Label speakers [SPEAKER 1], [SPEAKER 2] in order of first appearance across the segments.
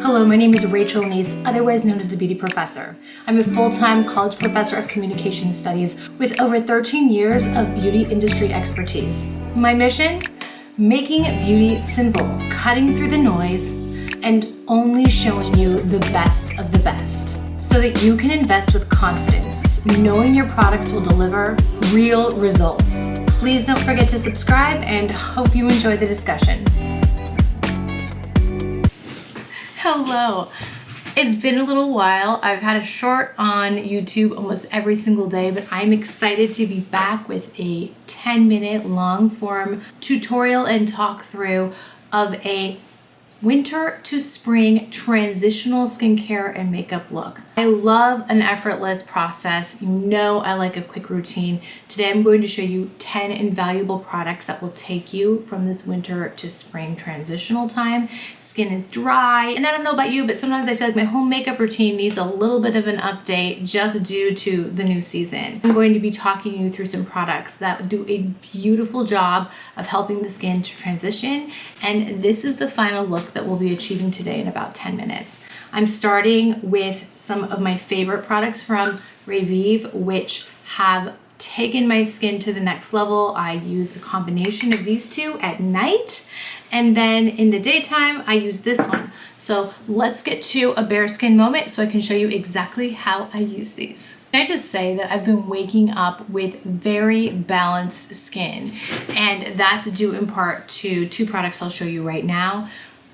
[SPEAKER 1] Hello, my name is Rachel Anise, otherwise known as the Beauty Professor. I'm a full-time college professor of communication studies with over 13 years of beauty industry expertise. My mission? Making beauty simple, cutting through the noise, and only showing you the best of the best, so that you can invest with confidence, knowing your products will deliver real results. Please don't forget to subscribe and hope you enjoy the discussion. Hello. It's been a little while. I've had a short on YouTube almost every single day, but I'm excited to be back with a 10-minute long form tutorial and talk through of a winter to spring transitional skincare and makeup look. I love an effortless process. You know I like a quick routine. Today I'm going to show you 10 invaluable products that will take you from this winter to spring transitional time. Skin is dry, and I don't know about you, but sometimes I feel like my whole makeup routine needs a little bit of an update just due to the new season. I'm going to be talking you through some products that do a beautiful job of helping the skin to transition, and this is the final look that we'll be achieving today in about 10 minutes. I'm starting with some of my favorite products from Revivve, which have taken my skin to the next level. I use a combination of these two at night, and then in the daytime I use this one. So let's get to a bare skin moment so I can show you exactly how I use these. Can I just say that I've been waking up with very balanced skin, and that's due in part to two products I'll show you right now.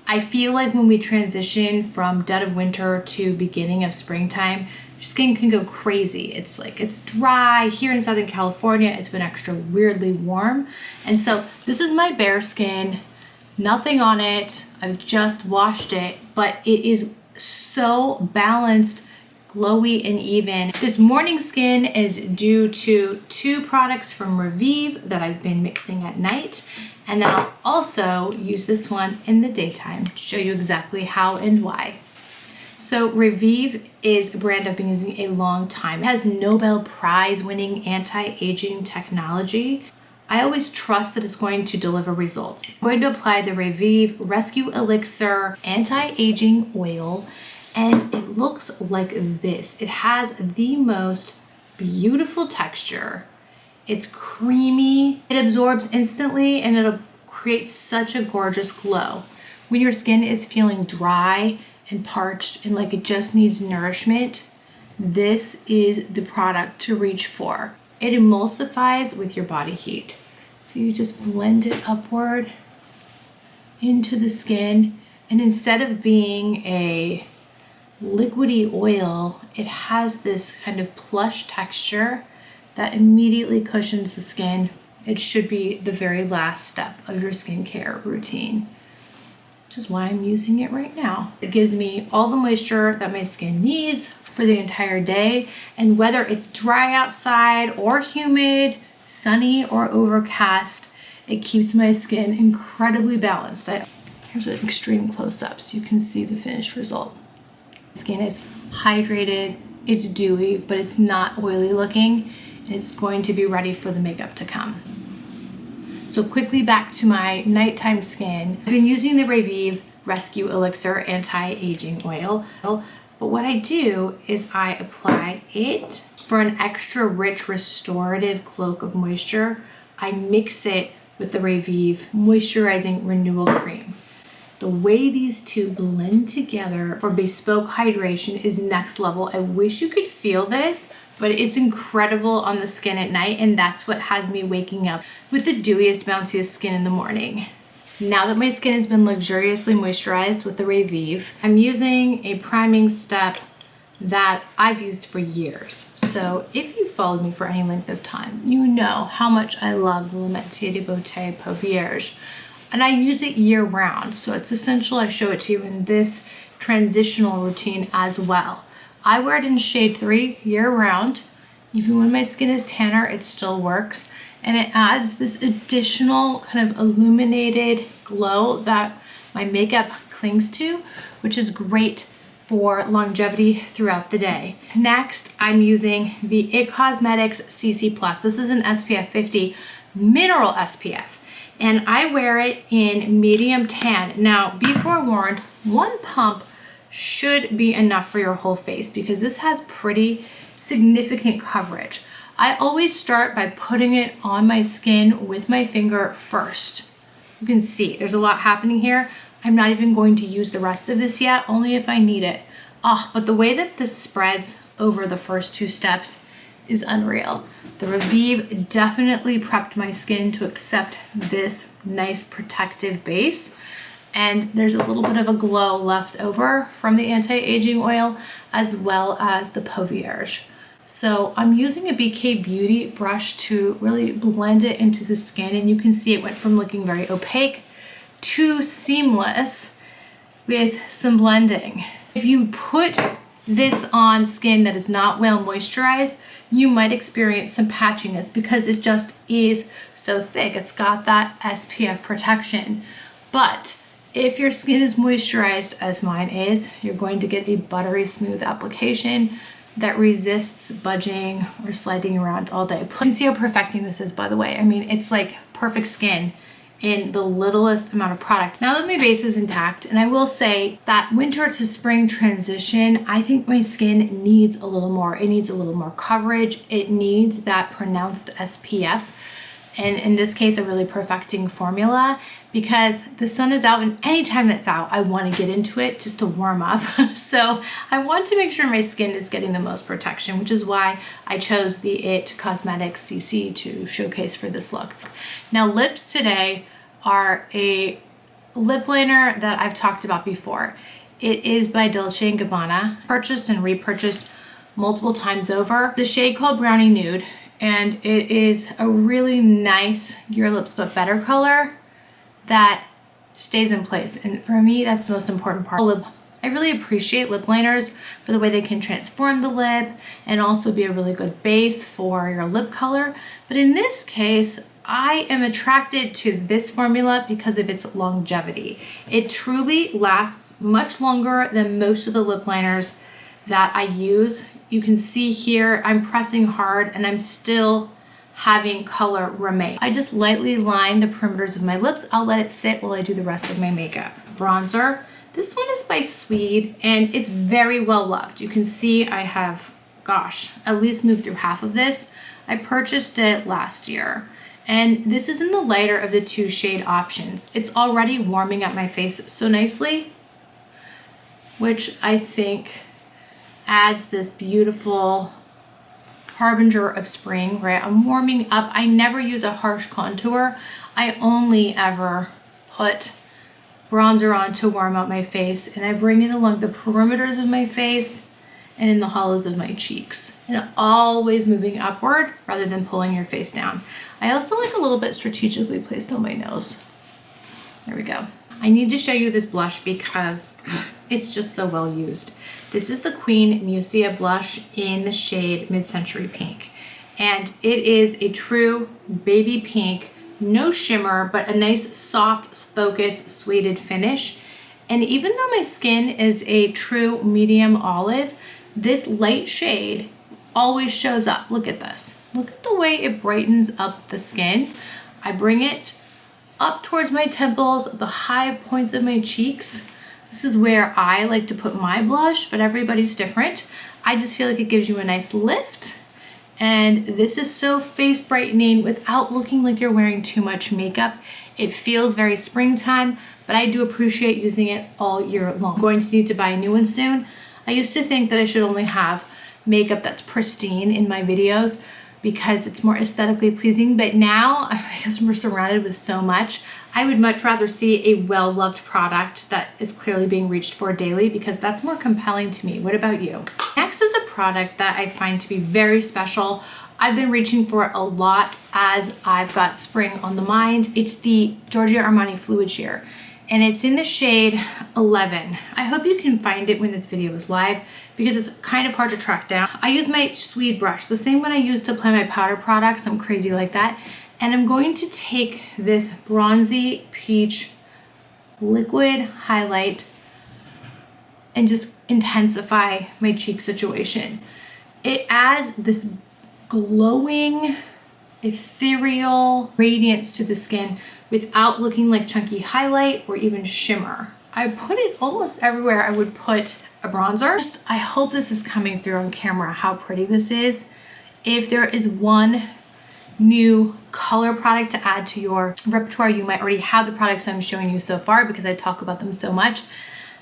[SPEAKER 1] I feel like when we transition from dead of winter to beginning of springtime, your skin can go crazy. It's dry. Here in Southern California, it's been extra weirdly warm. And so this is my bare skin, nothing on it. I've just washed it, but it is so balanced, glowy, and even. This morning skin is due to two products from Revivve that I've been mixing at night. And then I'll also use this one in the daytime to show you exactly how and why. So Revivve is a brand I've been using a long time. It has Nobel Prize winning anti-aging technology. I always trust that it's going to deliver results. I'm going to apply the Revivve Rescue Elixir Anti-Aging Oil, and it looks like this. It has the most beautiful texture. It's creamy, it absorbs instantly, and it'll create such a gorgeous glow. When your skin is feeling dry and parched and like it just needs nourishment, this is the product to reach for. It emulsifies with your body heat. So you just blend it upward into the skin, and instead of being a liquidy oil, it has this kind of plush texture that immediately cushions the skin. It should be the very last step of your skincare routine, which is why I'm using it right now. It gives me all the moisture that my skin needs for the entire day, and whether it's dry outside or humid, sunny or overcast, it keeps my skin incredibly balanced. Here's an extreme close-up so you can see the finished result. Skin is hydrated, it's dewy, but it's not oily looking. It's going to be ready for the makeup to come. So quickly back to my nighttime skin. I've been using the Revivve Rescue Elixir Anti-Aging Oil, but what I do is I apply it for an extra rich restorative cloak of moisture. I mix it with the Revivve Moisturizing Renewal Cream. The way these two blend together for bespoke hydration is next level. I wish you could feel this, but it's incredible on the skin at night, and that's what has me waking up with the dewiest, bounciest skin in the morning. Now that my skin has been luxuriously moisturized with the Revivve, I'm using a priming step that I've used for years. So if you followed me for any length of time, you know how much I love the Le Métier de Beauté Peau Vierge, and I use it year round. So it's essential I show it to you in this transitional routine as well. I wear it in shade 3 year round. Even when my skin is tanner, it still works. And it adds this additional kind of illuminated glow that my makeup clings to, which is great for longevity throughout the day. Next, I'm using the IT Cosmetics CC+. This is an SPF 50 mineral SPF, and I wear it in medium tan. Now, be forewarned, one pump should be enough for your whole face because this has pretty significant coverage. I always start by putting it on my skin with my finger first. You can see there's a lot happening here. I'm not even going to use the rest of this yet, only if I need it. Oh, but the way that this spreads over the first 2 steps is unreal. The Revivve definitely prepped my skin to accept this nice protective base. And there's a little bit of a glow left over from the anti-aging oil as well as the Pauverge. So I'm using a BK Beauty brush to really blend it into the skin, and you can see it went from looking very opaque to seamless with some blending. If you put this on skin that is not well moisturized, you might experience some patchiness because it just is so thick. It's got that SPF protection. But if your skin is moisturized, as mine is, you're going to get a buttery smooth application that resists budging or sliding around all day. You can see how perfecting this is, by the way. I mean, it's like perfect skin in the littlest amount of product. Now that my base is intact, and I will say that winter to spring transition, I think my skin needs a little more. It needs a little more coverage. It needs that pronounced SPF. And in this case, a really perfecting formula because the sun is out, and anytime it's out, I want to get into it just to warm up. So I want to make sure my skin is getting the most protection, which is why I chose the IT Cosmetics CC to showcase for this look. Now, lips today are a lip liner that I've talked about before. It is by Dolce & Gabbana, purchased and repurchased multiple times over. The shade called Brownie Nude, and it is a really nice Your Lips But Better color that stays in place. And for me, that's the most important part. I really appreciate lip liners for the way they can transform the lip and also be a really good base for your lip color. But in this case, I am attracted to this formula because of its longevity. It truly lasts much longer than most of the lip liners that I use. You can see here, I'm pressing hard and I'm still having color remain. I just lightly line the perimeters of my lips. I'll let it sit while I do the rest of my makeup. Bronzer. This one is by Swede and it's very well loved. You can see I have, gosh, at least moved through half of this. I purchased it last year. And this is in the lighter of the 2 shade options. It's already warming up my face so nicely, which I think adds this beautiful harbinger of spring, right? I'm warming up. I never use a harsh contour. I only ever put bronzer on to warm up my face, and I bring it along the perimeters of my face and in the hollows of my cheeks, and always moving upward rather than pulling your face down. I also like a little bit strategically placed on my nose. There we go. I need to show you this blush because it's just so well used. This is the Queen Musia blush in the shade Mid-Century Pink. And it is a true baby pink, no shimmer, but a nice soft focus suede finish. And even though my skin is a true medium olive, this light shade always shows up. Look at this. Look at the way it brightens up the skin. I bring it up towards my temples, the high points of my cheeks. This is where I like to put my blush, but everybody's different. I just feel like it gives you a nice lift. And this is so face brightening without looking like you're wearing too much makeup. It feels very springtime, but I do appreciate using it all year long. I'm going to need to buy a new one soon. I used to think that I should only have makeup that's pristine in my videos because it's more aesthetically pleasing, but now, because we're surrounded with so much, I would much rather see a well-loved product that is clearly being reached for daily because that's more compelling to me. What about you? Next is a product that I find to be very special. I've been reaching for it a lot as I've got spring on the mind. It's the Giorgio Armani Fluid Sheer, and it's in the shade 11. I hope you can find it when this video is live because it's kind of hard to track down. I use my Swede brush, the same one I use to apply my powder products. I'm crazy like that. And I'm going to take this bronzy peach liquid highlight and just intensify my cheek situation. It adds this glowing, ethereal radiance to the skin without looking like chunky highlight or even shimmer. I put it almost everywhere I would put a bronzer. I hope this is coming through on camera, how pretty this is. If there is one new color product to add to your repertoire, you might already have the products I'm showing you so far because I talk about them so much,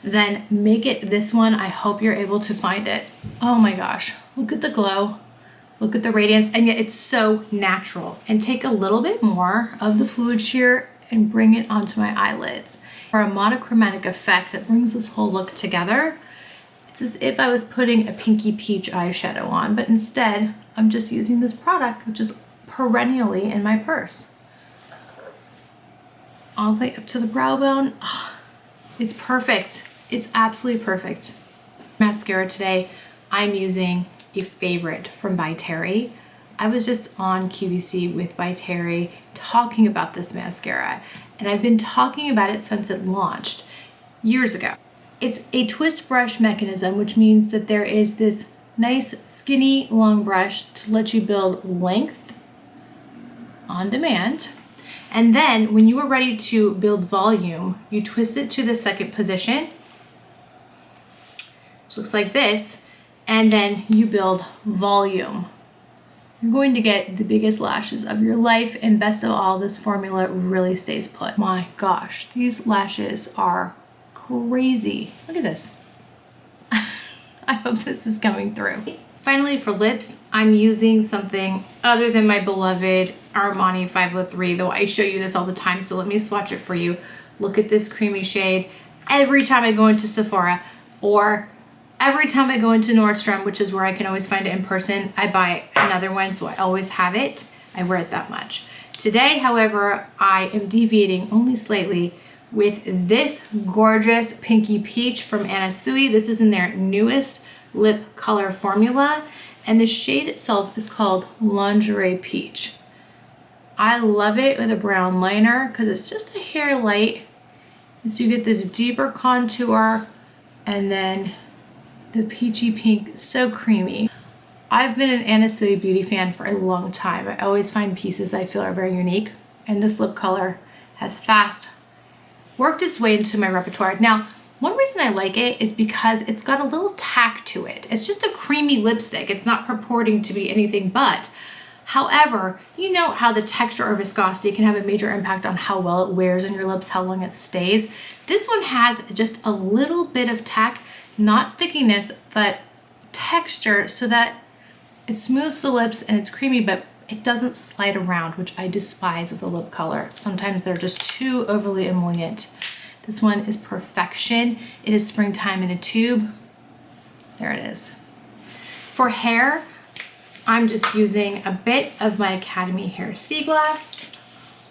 [SPEAKER 1] then make it this one. I hope you're able to find it. Oh my gosh, look at the glow, look at the radiance, and yet it's so natural. And take a little bit more of the fluid sheer and bring it onto my eyelids for a monochromatic effect that brings this whole look together. It's as if I was putting a pinky peach eyeshadow on, but instead I'm just using this product, which is perennially in my purse. All the way up to the brow bone. Oh, it's perfect. It's absolutely perfect. Mascara today, I'm using a favorite from By Terry. I was just on QVC with By Terry talking about this mascara, and I've been talking about it since it launched years ago. It's a twist brush mechanism, which means that there is this nice skinny long brush to let you build length on demand. And then when you are ready to build volume, you twist it to the second position, which looks like this, and then you build volume. You're going to get the biggest lashes of your life, and best of all, this formula really stays put. My gosh, these lashes are crazy. Look at this. I hope this is coming through. Finally, for lips, I'm using something other than my beloved Armani 503, though I show you this all the time, so let me swatch it for you. Look at this creamy shade. Every time I go into Sephora, or every time I go into Nordstrom, which is where I can always find it in person, I buy another one, so I always have it. I wear it that much. Today, however, I am deviating only slightly with this gorgeous pinky peach from Anise. This is in their newest lip color formula, and the shade itself is called Lingerie Peach. I love it with a brown liner because it's just a hair light, so you get this deeper contour, and then the peachy pink. It's so creamy. I've been an Anise beauty fan for a long time. I always find pieces I feel are very unique, and this lip color has fast worked its way into my repertoire. Now, one reason I like it is because it's got a little tack to it. It's just a creamy lipstick. It's not purporting to be anything but. However, you know how the texture or viscosity can have a major impact on how well it wears on your lips, how long it stays. This one has just a little bit of tack, not stickiness, but texture, so that it smooths the lips and it's creamy, but it doesn't slide around, which I despise with a lip color. Sometimes they're just too overly emollient. This one is perfection. It is springtime in a tube. There it is. For hair, I'm just using a bit of my Academy Hair Sea Glass,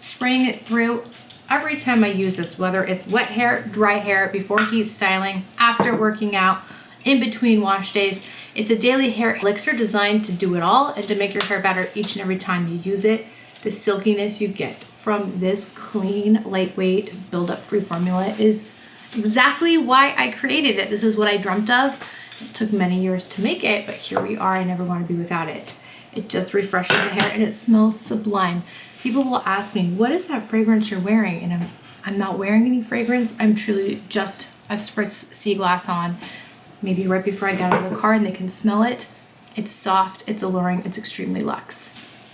[SPEAKER 1] spraying it through every time I use this, whether it's wet hair, dry hair, before heat styling, after working out, in between wash days. It's a daily hair elixir designed to do it all and to make your hair better each and every time you use it. The silkiness you get from this clean, lightweight, build-up free formula is exactly why I created it. This is what I dreamt of. It took many years to make it, but here we are. I never want to be without it. It just refreshes the hair and it smells sublime. People will ask me, what is that fragrance you're wearing? And I'm not wearing any fragrance. I'm truly just, I've spritzed Sea Glass on maybe right before I got out of the car, and they can smell it. It's soft, it's alluring, it's extremely luxe.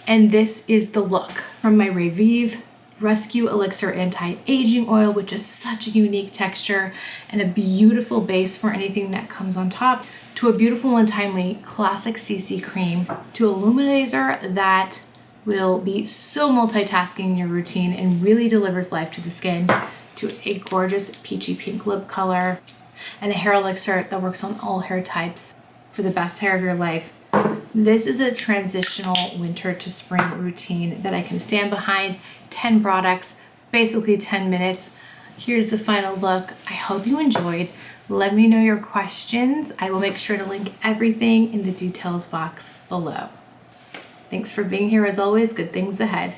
[SPEAKER 1] And this is the look from my Revivve Rescue Elixir Anti-Aging Oil, which is such a unique texture and a beautiful base for anything that comes on top, to a beautiful and timely classic CC cream, to a luminizer that will be so multitasking in your routine and really delivers life to the skin, to a gorgeous peachy pink lip color, and a hair elixir that works on all hair types for the best hair of your life. This is a transitional winter to spring routine that I can stand behind. 10 products, basically 10 minutes. Here's the final look. I hope you enjoyed. Let me know your questions. I will make sure to link everything in the details box below. Thanks for being here as always. Good things ahead.